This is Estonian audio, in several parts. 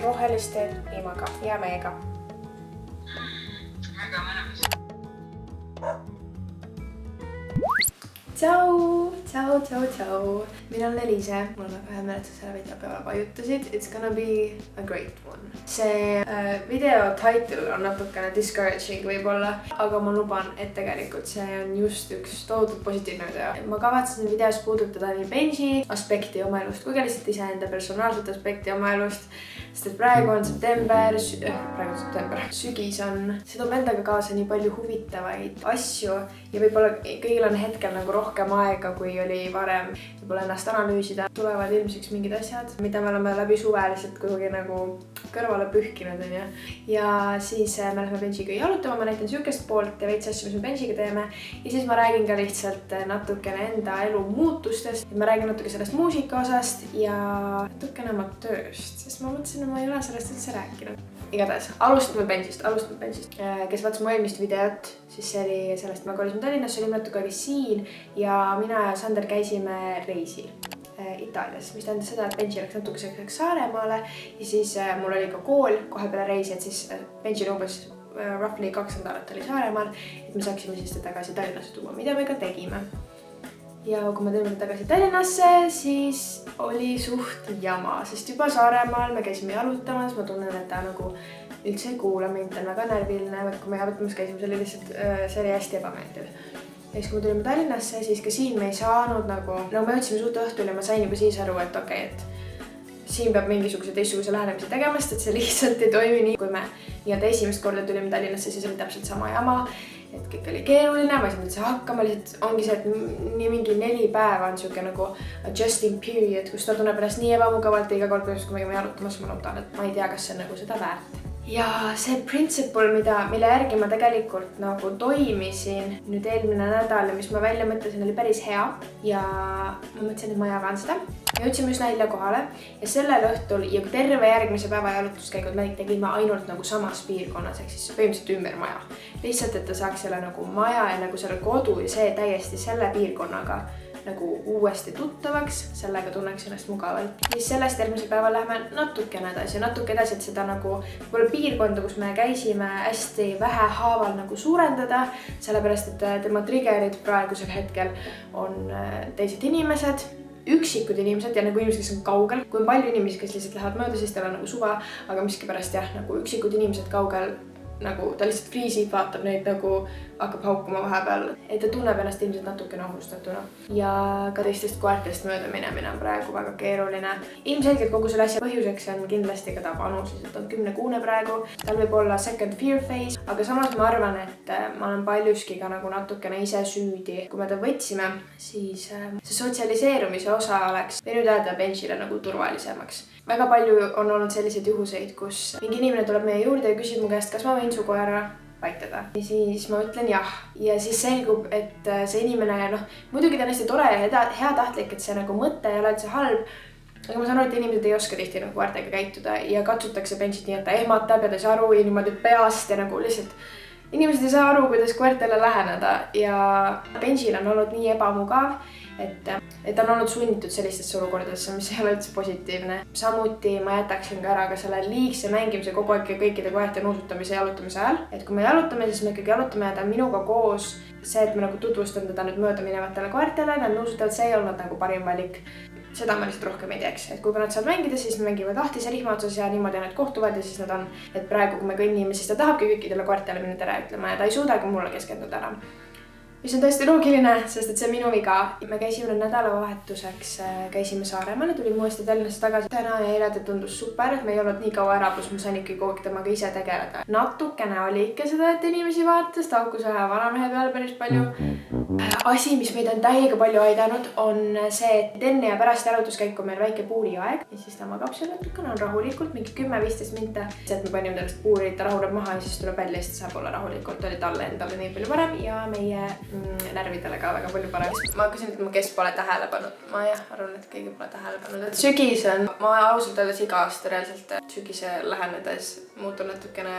rohelist teed piimaga ja meega. Väga mõnus. Ciao! Ciao, ciao, ciao! Mina olen Eliise. Mul on väga hea meel, et sa selle video peale vajutasid. It's gonna be a great one. See video title on natukene discouraging võib-olla, aga ma luban, et tegelikult see on just üks tohutult positiivne video. Ma kavatsen videos puudutada nii benji aspekti oma elust kui ka lihtsalt iseenda personaalset aspekti oma elust. Sest et praegu on september, sügis on. See toob endaga kaasa nii palju huvitavaid asju ja võib-olla kõigil on hetkel nagu rohkem aega, kui oli varem. Võib-olla ennast analüüsida. Tulevad ilmsiks mingid asjad, mida me oleme läbi suve lihtsalt kuhugi nagu kõrvale pühkinud. Ja siis me lähme benjiga jalutama, ma näitan sükest poolt ja veits asju, mis me benjiga teeme. Ja siis ma räägin ka lihtsalt natukene enda elu muutustest. Ma räägin natuke sellest muusika osast ja natukene oma tööst, sest ma mõtlesin, et ma ei ole sellest üldse rääkinud. Igatahes, alustame benjist. Kes vaatas mu eelmist videot, siis see oli sellest, me kolisime Tallinnasse, olime natuke aega siin ja mina ja Sander käisime reisil Itaalias, mis tähendas seda, et benji läks natuke Saaremaale ja siis mul oli ka kool kohe peale reisi, et siis benji umbes roughly 2 nädalat oli Saaremaal, et me saaksime siis tagasi Tallinnasse tuua, mida me ka tegime. Ja kui me tulime tagasi Tallinnasse, siis oli suht jama, sest juba Saaremaal me käisime jalutamas, ma tunnen, et ta nagu üldse ei kuula mind, ta on väga närviline, kui me jalutamas käisime, see oli hästi ebameeldiv. Ja siis kui me tulime Tallinnasse, siis ka siin me ei saanud nagu me jõudsime suht õhtul ja ma sain juba siis aru, et okei, et siin peab mingisuguse teistsuguse lähenemise tegemast, et see lihtsalt ei toimi nii, kui me esimest korda tulime Tallinnasse, siis oli täpselt sama jama. Et kõik oli keeruline, ma ei saanud üldse hakkama, lihtsalt ongi see, et nii mingi 4 päeva on siuke nagu adjusting period, kus ta tunneb ennast nii ebamugavalt ja iga kord, kui me käime jalutamas, ma loodan, et ma ei tea, kas see on nagu seda väärt. Ja see principle, mille järgi ma tegelikult nagu toimisin nüüd eelmine nädal ja mis ma välja mõtlesin, oli päris hea ja ma mõtlesin, et ma jagan seda. Me jõudsime üsna hilja kohale ja sellel õhtul ja terve järgmise päeva jalutuskäigud me tegime ainult nagu samas piirkonnas, ehk siis põhimõtteliselt ümber maja. Lihtsalt, et ta saaks selle nagu maja ja nagu selle kodu ja see täiesti selle piirkonnaga nagu uuesti tuttavaks, sellega tunneks ennast mugavalt. Siis sellest järgmisel päeval lähme natuke edasi, et seda nagu piirkonda, kus me käisime hästi vähehaaval nagu suurendada, sellepärast, et tema triggerid praegusel hetkel on teised inimesed, üksikud inimesed ja nagu inimesed, kes on kaugel. Kui on palju inimesi, kes lihtsalt lähevad mööda, siis teil on nagu suva, aga miskipärast jah, nagu üksikud inimesed kaugel, nagu ta lihtsalt friisib, vaatab neid nagu hakkab haukuma vahepeal, et ta tunneb ennast ilmselt natukene ohustatuna. Ja ka teistest koertest mööda minemine on praegu väga keeruline. Ilmselgelt kogu selle asja põhjuseks on kindlasti ka ta vanus, et on 10-kuune praegu. Tal võib olla second fear phase, aga samas ma arvan, et ma olen paljuski ka nagu natukene ise süüdi. Kui me ta võtsime, siis see sotsialiseerumise osa oleks võinud jääda benjile nagu turvalisemaks. Väga palju on olnud selliseid juhuseid, kus mingi inimene tuleb meie juurde ja küsib mu käest, kas ma võin su koera paitada. Ja siis ma ütlen jah. Ja siis selgub, et see inimene, muidugi ta on hästi tore ja hea tahtlik, et see nagu mõte ei ole üldse halb. Aga ma saan aru, et inimesed ei oska tihti nagu koertega käituda ja katsutakse benjit nii, et ta ehmatab ja ta ei saa aru ja niimoodi peast ja nagu lihtsalt inimesed ei saa aru, kuidas koertele läheneda ja benjil on olnud nii ebamugav, et ta on olnud sunnitud sellistesse olukordadesse, mis ei ole üldse positiivne. Samuti ma jätaksin ka ära ka selle liigse mängimise kogu aeg kõikide koerte nuusutamise ja jalutamise ajal. Et kui me jalutame, siis me ikkagi jalutame ja ta on minuga koos. See, et me nagu tutvustan teda nüüd mööda minevatele koertele, nad nuusutavad, see ei olnud nagu parim valik. Seda ma lihtsalt rohkem ei teeks. Et kui nad saavad mängida, siis me mängivad lahtise rihma otsas ja niimoodi nad kohtuvad ja siis nad on, et praegu kui me kõnnime, siis ta tahabki kõikidele koertele minna tere ütlema ja ta ei suudagi mulle keskenduda enam. Mis on tõesti loogiline, sest et see minu viga. Me käisime nädalavahetuseks, käisime Saaremaale, tulime uuesti Tallinnasse tagasi. Täna ja eile tundus super, et me ei olnud nii kaua ära, pluss ma sain ikkagi kogu aeg temaga ise tegeleda. Natukene oli ikka seda, et inimesi vaatas, taukus ühe vanamehe peale päris palju. Asi, mis meid on täiega palju aidanud, on see, et enne ja pärast jalutuskäiku meil väike puuriaeg ja siis ta magab seal natukene, on rahulikult, mingi 10-15 minta. See, et me panime sellest puuri, ta rahuneb maha ja siis tuleb välja ja siis saab olla rahulikult. Oli talle endale nii palju parem ja meie närvidele ka väga palju parem. Ma hakkasin ütlema, kes pole tähele pannud. Ma arvan, et keegi pole tähele pannud. Et sügis on, ma ausalt öeldes iga aasta reaalselt sügise lähenedes muutun natukene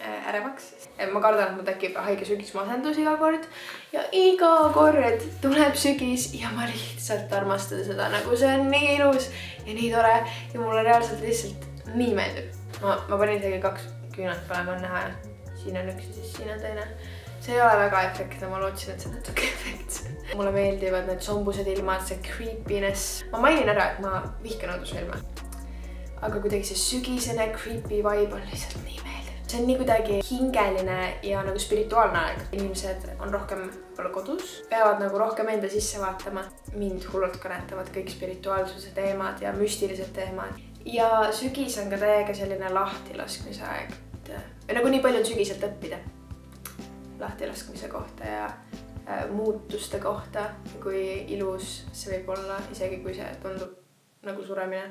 ärevaks. Ma kardan, et mul tekib haige sügismasendus iga kord ja iga kord tuleb sügis ja ma lihtsalt armastan seda, nagu see on nii ilus ja nii tore ja mul on reaalselt lihtsalt nii meeldib. Ma panin isegi 2 küünalt panema näha ja siin on üks ja siis siin on teine. See ei ole väga efektne, ma lootsin, et see on natuke efektne. Mulle meeldivad need sombused ilmad, see creepiness. Ma mainin ära, et ma vihkan õudusfilme. Aga kuidagi see sügisene creepy vibe on lihtsalt nii meeldiv. See on nii kuidagi hingeline ja nagu spirituaalne aeg. Inimesed on rohkem kodus, peavad nagu rohkem enda sisse vaatama. Mind hullult kõnetavad kõik spirituaalsuse teemad ja müstilised teemad. Ja sügis on ka täiega selline lahtilaskmise aeg. Nagu nii palju on sügiselt õppida lahtilaskmise kohta ja muutuste kohta, kui ilus see võib olla, isegi kui see tundub nagu suremine,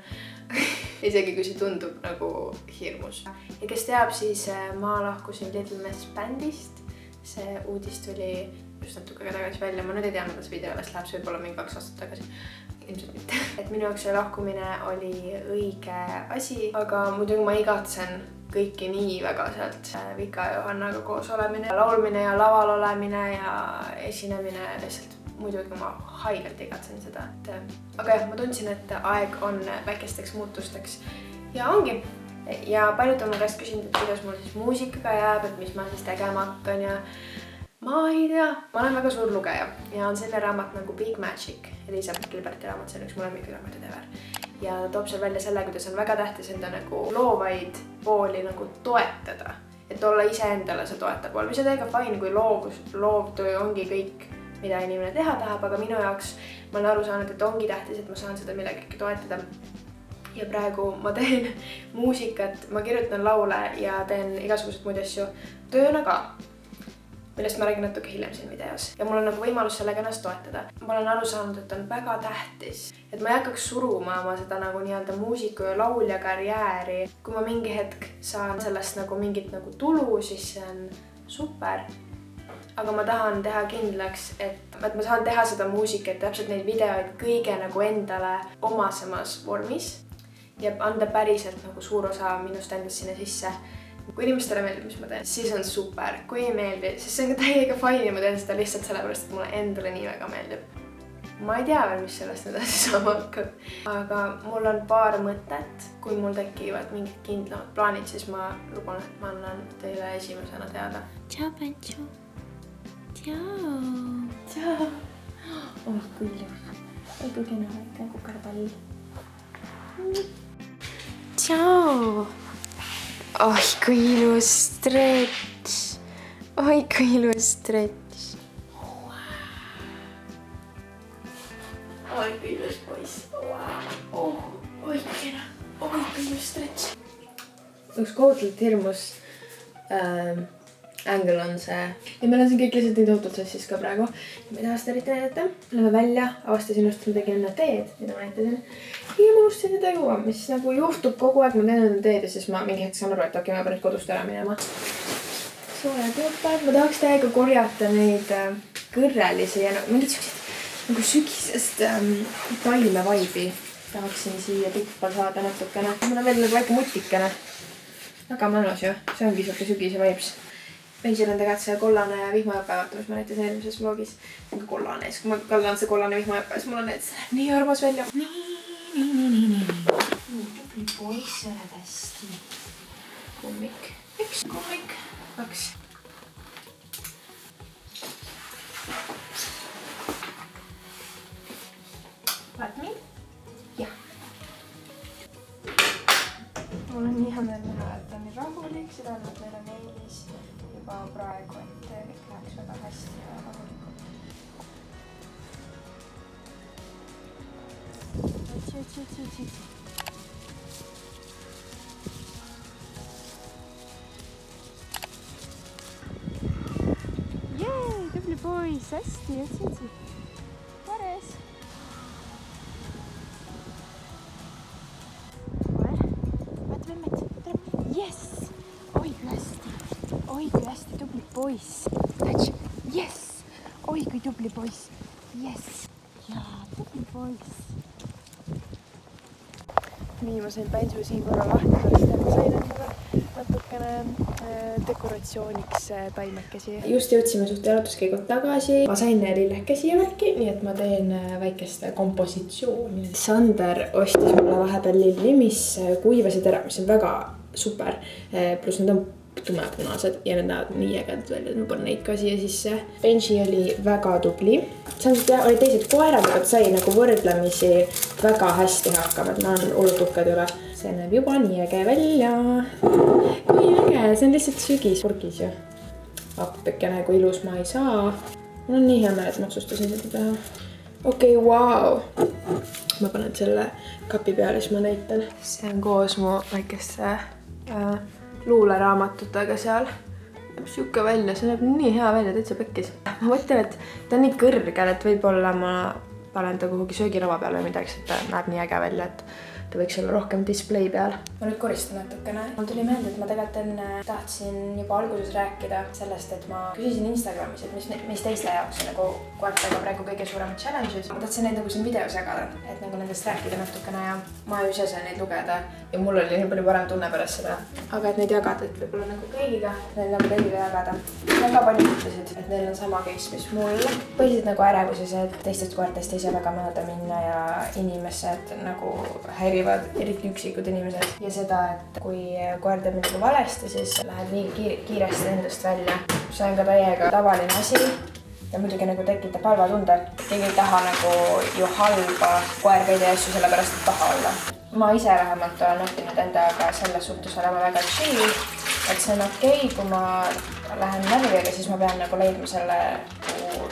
isegi kui see tundub nagu hirmus. Ja kes teab, siis ma lahkusin Little Mess bändist. See uudis tuli just natuke tagasi välja, ma nüüd ei tea, mida see video alles läheb, see võib olla mingi 2 aastat tagasi. Ilmselt mitte. Et minu jaoks see lahkumine oli õige asi, aga muidugi ma igatsen kõiki nii väga sealt Vika ja Johannaga koos olemine, laulmine ja laval olemine ja esinemine lihtsalt muidugi ma haigelt igatsen seda. Aga jah, ma tundsin, et aeg on väikesteks muutusteks ja ongi. Ja paljud on mu käest küsinud, et kuidas mul siis muusikaga jääb, et mis ma siis tegema hakkan ja ma ei tea. Ma olen väga suur lugeja ja on selline raamat nagu Big Magic, Elizabeth Gilberti raamat, see on üks mu lemmikraamatuid ever. Ja ta toob seal välja selle, kuidas on väga tähtis enda nagu loovaid pooli nagu toetada. Et olla iseendale see toetav pool. Mis on täiega fine, kui loovtöö ongi kõik, mida inimene teha tahab, aga minu jaoks ma olen aru saanud, et ongi tähtis, et ma saan seda millegagi toetada. Ja praegu ma teen muusikat, ma kirjutan laule ja teen igasugused muid asju tööna ka, millest ma räägin natuke hiljem siin videos. Ja mul on nagu võimalus sellega ennast toetada. Ma olen aru saanud, et on väga tähtis, et ma ei hakkaks suruma oma seda nagu nii-öelda muusiku ja laulja karjääri. Kui ma mingi hetk saan sellest nagu mingit nagu tulu, siis see on super. Aga ma tahan teha kindlaks, et ma saan teha seda muusikat, täpselt neid videoid kõige nagu endale omasemas vormis ja anda päriselt nagu suur osa minust endast sinna sisse. Kui inimestele meeldib, mis ma teen, siis on super. Kui ei meeldi, siis see on ka täiega fine ja ma teen seda lihtsalt sellepärast, et mulle endale nii väga meeldib. Ma ei tea veel, mis sellest edasi saama hakkab. Aga mul on paar mõtet. Kui mul tekivad mingid kindlamad plaanid, siis ma luban, et ma annan teile esimesena teada. Ciao, Pancho. Ciao. Ciao. Oh, kui ilus. Oi, kui kena väike kukerpall. Ciao. Oi, kui ilus stretch. Oi, kui ilus stretch. Oi, kui ilus poiss. Oi, kui kena. Oi, kui ilus stretch. Üks kohutult hirmus angle on see. Ja meil on siin kõik lihtsalt nii tohutult sassis ka praegu. Ja ma ei taha seda eriti näidata. Lähme välja, avastasin just, ma tegin enne teed, mida ma näitasin. Ja ma unustasin seda juua, mis nagu juhtub kogu aeg, ma teen enne teed ja siis ma mingi hetk saan aru, et okei, ma pean nüüd kodust ära minema. Soojad juupad. Ma tahaks täiega korjata neid kõrrelisi ja mingid sellised nagu sügisest taime vaibi. Tahaksin siia tuppa saada natukene. Mul on veel nagu väike mutikene. Väga mõnus ju. See ongi siuke sügise vibes. Pensil on tegelikult see kollane vihmajope, vaata, mis ma näitasin eelmises vlogis. Mingi kollane, siis kui ma kallan see kollane vihmajope, siis mul on need nii armas välja. Nii. Tubli poiss, oled hästi. Kummik. Üks kummik. 2. Vaatmi? Jah. Mul on nii hea meel näha, et on nii rahulik, seda on, et meil on Eelis juba praegu, et kõik läheks väga hästi ja rahulikult. Jee, tubli poiss, hästi, otsi. Pares. Vaata vemmet, tuleb. Yes! Oi, kui hästi. Oi, kui hästi tubli poiss. Touch. Yes! Oi, kui tubli poiss. Yes! Jaa, tubli poiss. Nii, ma sain Pensu siin korra lahti, sest ma sain endale natuke natukene dekoratsiooniks taimekesi. Just jõudsime suht jalutuskäigult tagasi. Ma sain lillekesi ja värki, nii et ma teen väikest kompositsiooni. Sander ostis mulle vahepeal lilli, mis kuivasid ära, mis on väga super. Pluss need on tumepunased ja need näevad nii ägedad välja, et ma panen neid ka siia sisse. Benji oli väga tubli. Samuti oli teised koerad, aga ta sai nagu võrdlemisi väga hästi hakkama, et ma olen hullult uhked üle. See näeb juba nii äge välja. Kui äge, see on lihtsalt sügis purgis ju. Appekene, kui ilus ma ei saa. Mul on nii hea meel, et ma otsustasin seda teha. Okei, vau. Ma panen selle kapi peale, siis ma näitan. See on koos mu väikeste luuleraamatutega seal. Näeb siuke välja, see näeb nii hea välja, täitsa pekkis. Ma mõtlen, et ta on nii kõrgel, et võib-olla ma panen ta kuhugi söögilava peale või midagi, et ta näeb nii äge välja, et ta võiks olla rohkem display peal. Ma nüüd koristan natukene. Mul tuli meelde, et ma tegelikult enne tahtsin juba alguses rääkida sellest, et ma küsisin Instagramis, et mis teiste jaoks nagu koertega praegu kõige suuremad challenge'id. Ma tahtsin neid nagu siin videos jagada, et nagu nendest rääkida natukene ja ma ise sain neid lugeda ja mul oli nii palju parem tunne pärast seda. Aga et neid jagada, et võib-olla nagu kõigiga, neil nagu kõigiga jagada. Väga palju ütlesid, et neil on sama case, mis mul. Põhilised nagu ärevuses, et teistest koertest ei saa väga mööda minna ja inimesed nagu häirivad, eriti üksikud inimesed. Ja seda, et kui koer teeb midagi valesti, siis lähed liiga kiiresti endast välja. See on ka täiega tavaline asi ja muidugi nagu tekitab halva tunde. Keegi ei taha nagu ju halba koerga ei tee asju sellepärast, et taha olla. Ma ise vähemalt olen õppinud endaga selles suhtes olema väga chill, et see on okei, kui ma lähen närvi, aga siis ma pean nagu leidma selle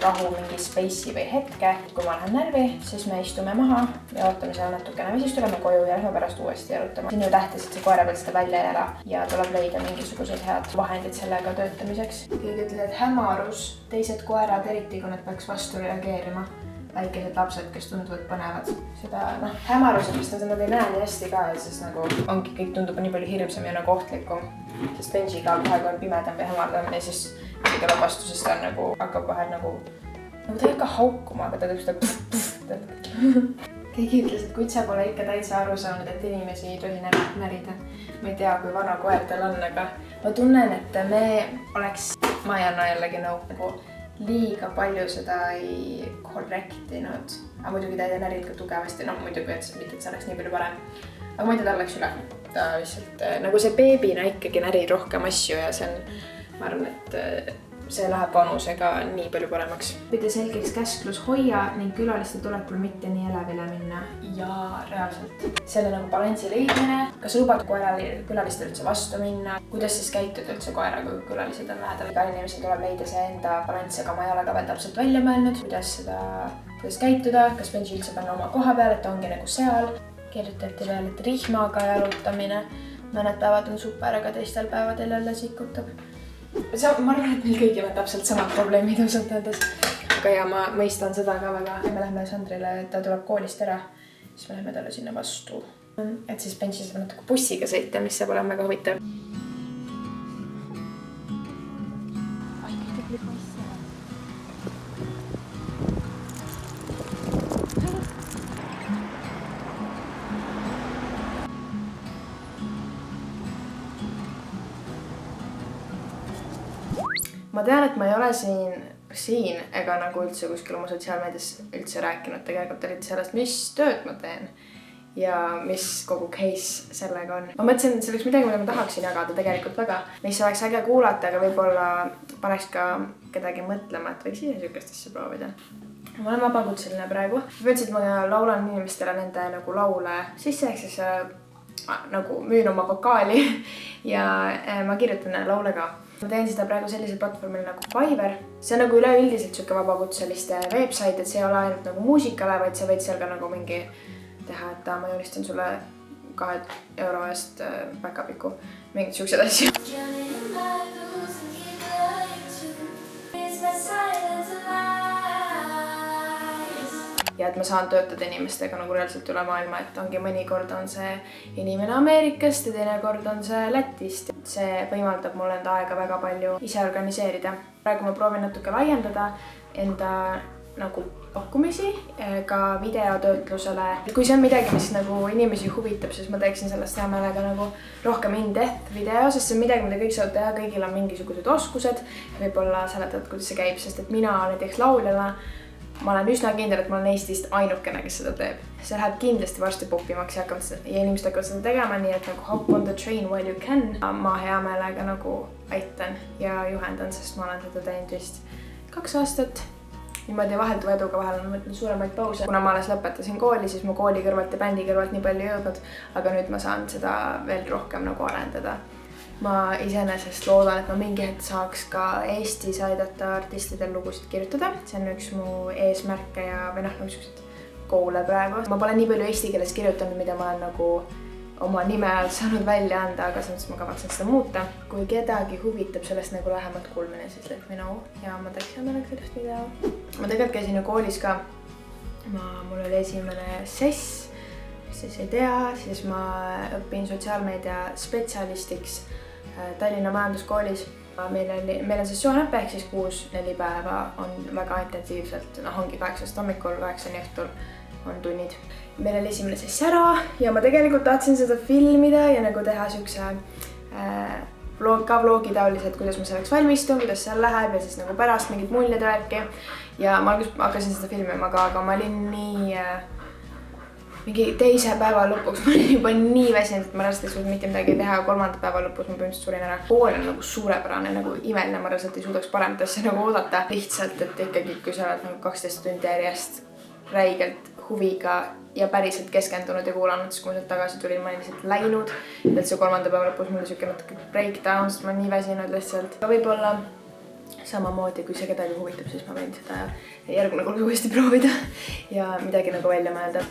rahu mingi space'i või hetke. Kui ma lähen närvi, siis me istume maha ja ootame seal natukene või siis tuleme koju ja lähme pärast uuesti jalutama. See on ju tähtis, et see koera peal seda välja ei ela ja tuleb leida mingisugused head vahendid sellega töötamiseks. Keegi ütleb, et hämarus, teised koerad, eriti kui nad peaks vastu reageerima. Väikesed lapsed, kes tunduvad põnevad. Seda hämarusest nad ei näe nii hästi ka, sest nagu ongi kõik tundub nii palju hirmsam ja nagu ohtlikum. Sest Benji ka kohe kui on pimedam või hämardam ja siis kui tuleb vastu, sest ta on nagu, hakkab kohe nagu ta ei hakka haukuma, aga ta teeb seda puff. Keegi ütles, et kutsa pole ikka täitsa aru saanud, et inimesi ei tohi närida. Ma ei tea, kui vana koer tal on, aga ma tunnen, et me oleks, ma ei anna jällegi nõu, nagu liiga palju seda ei korrektinud. Aga muidugi ta ei närid ka tugevasti, muidugi, et mitte, et see oleks nii palju parem. Aga ma ei tea, ta läks üle. Ta lihtsalt, nagu see beebina ikkagi närid rohkem asju ja see on, ma arvan, et see läheb vanusega nii palju paremaks. Pide selgeks käsklus hoia ning külaliste tulekul mitte nii elevile minna. Ja reaalselt. Selle nagu balanssi leidmine, kas lubad külalistele üldse vastu minna, kuidas siis käituda üldse koeraga, kui külalised on lähedal. Igal inimesel tuleb leida see enda balanss, aga ma ei ole ka veel täpselt välja mõelnud, kuidas käituda, kas Benji üldse panna oma koha peal, et ta ongi nagu seal. Kirjutati veel, et rihmaga jalutamine. Mõned päevad on super, aga teistel päevadel jälle sikutab. Ma arvan, et meil kõigil on täpselt samad probleemid ausalt öeldes. Aga ja ma mõistan seda ka väga. Me lähme Sandrile, ta tuleb koolist ära, siis me lähme talle sinna vastu. Et siis Benji saab natuke bussiga sõita, mis saab olema väga huvitav. Ma tean, et ma ei ole siin ega nagu üldse kuskil oma sotsiaalmeedias üldse rääkinud tegelikult eriti sellest, mis tööd ma teen ja mis kogu case sellega on. Ma mõtlesin, et see oleks midagi, mida ma tahaksin jagada tegelikult väga, mis oleks äge kuulata, aga võib-olla paneks ka kedagi mõtlema, et võiks ise sükest asja proovida. Ma olen vabakutseline praegu. Ma mõtlesin, et ma laulan inimestele nende nagu laule sisse, ehk siis nagu müün oma vokaali ja ma kirjutan laule ka. Ma teen seda praegu sellisel platvormil nagu Fiverr. See on nagu üleüldiselt siuke vabakutseliste website, et see ei ole ainult nagu muusikale, vaid sa võid seal ka nagu mingi teha, et ma joonistan sulle 2 euro eest päkapiku, mingid siuksed asju. Ja et ma saan töötada inimestega nagu reaalselt üle maailma, et ongi mõnikord on see inimene Ameerikast ja teine kord on see Lätist. See võimaldab mul enda aega väga palju ise organiseerida. Praegu ma proovin natuke laiendada enda nagu pakkumisi ka videotöötlusele. Kui see on midagi, mis nagu inimesi huvitab, siis ma teeksin sellest hea meelega nagu rohkem in-depth video, sest see on midagi, mida kõik saavad teha, kõigil on mingisugused oskused ja võib-olla seletad, kuidas see käib, sest et mina näiteks lauljana ma olen üsna kindel, et ma olen Eestist ainukene, kes seda teeb. See läheb kindlasti varsti popimaks ja inimesed hakkavad seda tegema, nii et nagu hop on the train while you can. Ma hea meelega nagu aitan ja juhendan, sest ma olen seda teinud vist 2 aastat. Niimoodi vahelduva eduga vahel on võtnud suuremaid pause. Kuna ma alles lõpetasin kooli, siis mu kooli kõrvalt ja bändi kõrvalt nii palju jõudnud, aga nüüd ma saan seda veel rohkem nagu arendada. Ma iseenesest loodan, et ma mingi hetk saaks ka Eestis aidata artistidel lugusid kirjutada. See on üks mu eesmärke ja või noh, niisugused goale praegu. Ma pole nii palju eesti keeles kirjutanud, mida ma olen nagu oma nime all saanud välja anda, aga selles ma kavatsen seda muuta. Kui kedagi huvitab sellest nagu lähemalt kuulmine, siis let me know ja ma teeks hea meelega sellest video. Ma tegelikult käisin ju koolis ka. Mul oli esimene sess, kes siis ei tea, siis ma õpin sotsiaalmeedia spetsialistiks Tallinna majanduskoolis. Meil on sessioonõpe ehk siis 6-4 päeva on väga intensiivselt, ongi 8 hommikul, 8 õhtul on tunnid. Meil oli esimene sess ära ja ma tegelikult tahtsin seda filmida ja nagu teha siukse vlogi taoliselt, kuidas ma selleks valmistun, kuidas seal läheb ja siis nagu pärast mingid muljed värki. Ja ma hakkasin seda filmima ka, aga ma olin nii mingi teise päeva lõpuks ma olin juba nii väsinud, et ma reaalselt ei suutnud mitte midagi teha. 3. päeva lõpus ma põhimõtteliselt surin ära. Kool on nagu suurepärane, nagu imeline, ma reaalselt ei suudaks paremat asja nagu oodata. Lihtsalt, et ikkagi, kui sa oled nagu 12 tundi järjest räigelt huviga ja päriselt keskendunud ja kuulanud, siis kui ma sealt tagasi tulin, ma olin lihtsalt läinud. Et see 3. päeva lõpus mul oli siuke natuke breakdown, sest ma olen nii väsinud lihtsalt. Aga võib-olla samamoodi, kui see kedagi huvitab, siis ma võin seda järgmine kord uuesti proovida ja midagi nagu välja mõelda.